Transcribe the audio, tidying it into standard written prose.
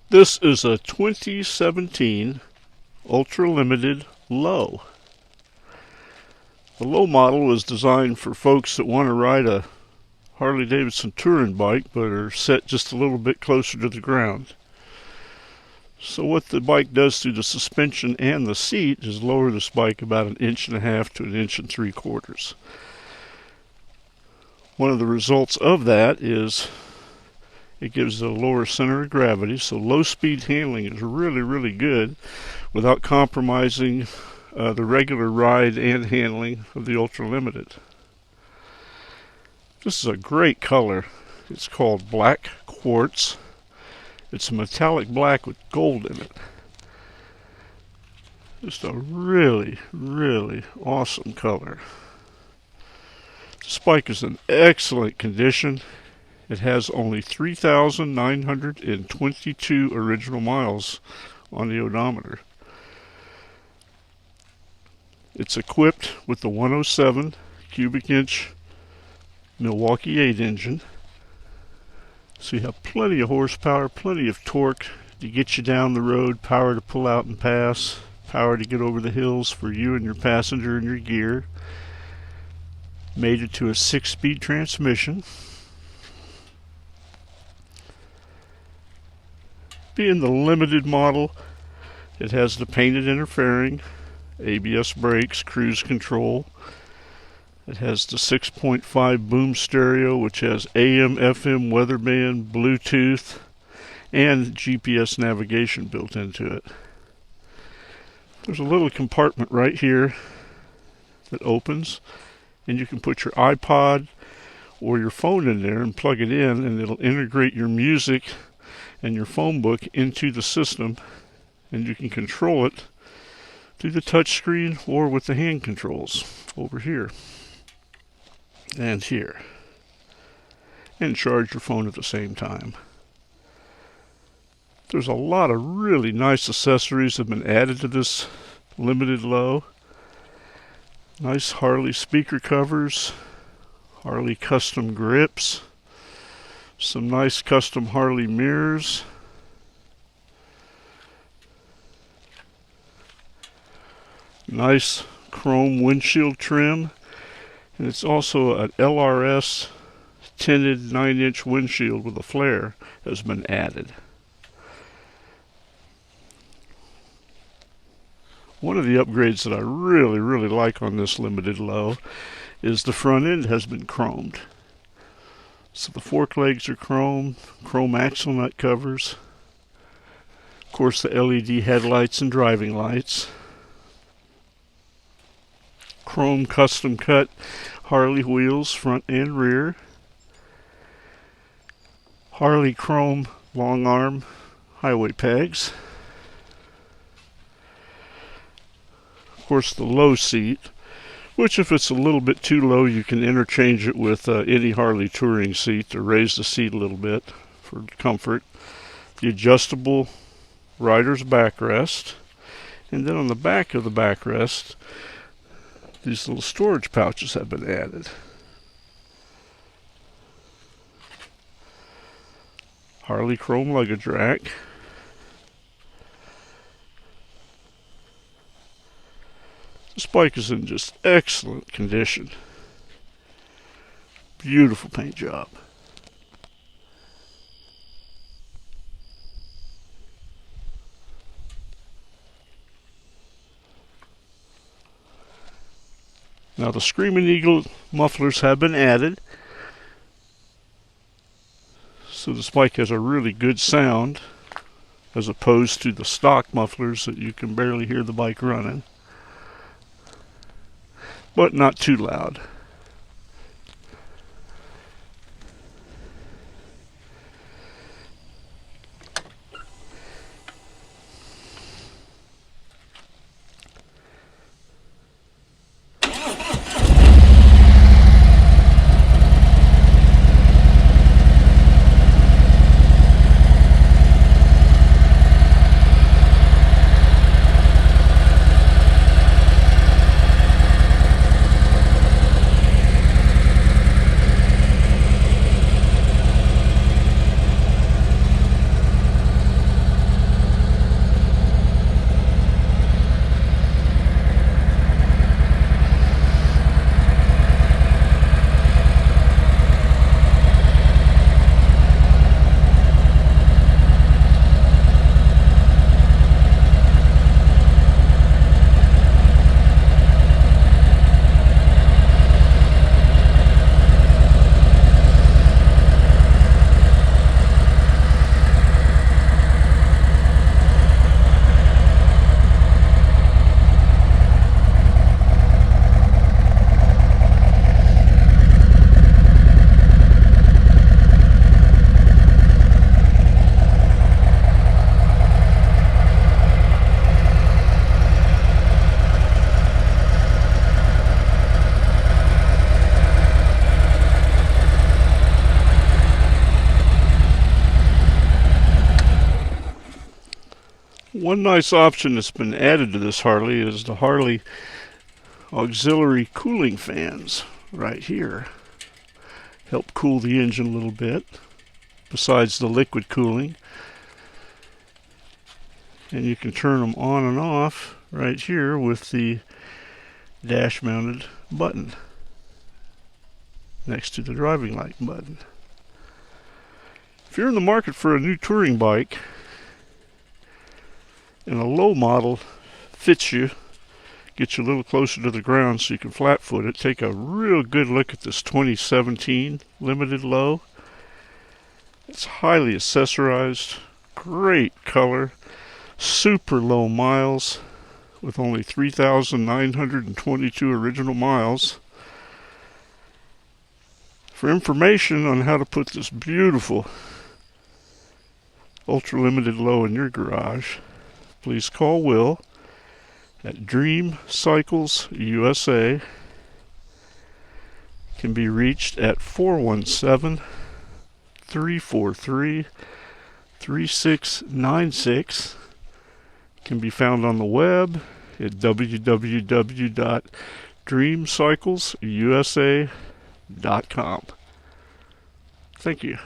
This is a 2017 Ultra Limited Low. The Low model was designed for folks that want to ride a Harley Davidson touring bike but are set just a little bit closer to the ground. So what the bike does through the suspension and the seat is lower this bike about 1.5 inches to 1 3/4 inches. One of the results of that is it gives a lower center of gravity, so low speed handling is really good without compromising the regular ride and handling of the Ultra Limited. This is a great color. It's called Black Quartz. It's a metallic black with gold in it. Just a really awesome color. This bike is in excellent condition. It has only 3,922 original miles on the odometer. It's equipped with the 107 cubic inch Milwaukee 8 engine. So you have plenty of horsepower, plenty of torque to get you down the road, power to pull out and pass, power to get over the hills for you and your passenger and your gear. Made it to a 6-speed transmission. Being the limited model, it has the painted inner fairing, ABS brakes, cruise control. It has the 6.5 boom stereo, which has AM, FM, weather band, Bluetooth, and GPS navigation built into it. There's a little compartment right here that opens, and you can put your iPod or your phone in there and plug it in, and it'll integrate your music and your phone book into the system, and you can control it through the touch screen or with the hand controls over here and here, and charge your phone at the same time. There's a lot of really nice accessories that have been added to this limited low. Nice Harley speaker covers, Harley custom grips, some nice custom Harley mirrors, nice chrome windshield trim, and it's also an LRS tinted 9-inch windshield with a flare has been added. One of the upgrades that I really like on this limited low is the front end has been chromed. So the fork legs are chrome axle nut covers. Of course, the LED headlights and driving lights. Chrome custom cut Harley wheels, front and rear. Harley chrome long arm highway pegs. Of course, the low seat, which if it's a little bit too low, you can interchange it with any Harley touring seat to raise the seat a little bit for comfort. The adjustable rider's backrest, and then on the back of the backrest, these little storage pouches have been added. Harley chrome luggage rack. This bike is in just excellent condition. Beautiful paint job. Now the Screaming Eagle mufflers have been added, so this bike has a really good sound as opposed to the stock mufflers that you can barely hear the bike running, but not too loud. One nice option that's been added to this Harley is the Harley auxiliary cooling fans right here. Help cool the engine a little bit, besides the liquid cooling. And you can turn them on and off right here with the dash mounted button next to the driving light button. If you're in the market for a new touring bike and a low model fits you, gets you a little closer to the ground so you can flat foot it, take a real good look at this 2017 Limited Low. It's highly accessorized, great color, super low miles with only 3,922 original miles. For information on how to put this beautiful Ultra Limited Low in your garage, please call Will at Dream Cycles USA. Can be reached at 417-343-3696. Can be found on the web at www.dreamcyclesusa.com. Thank you.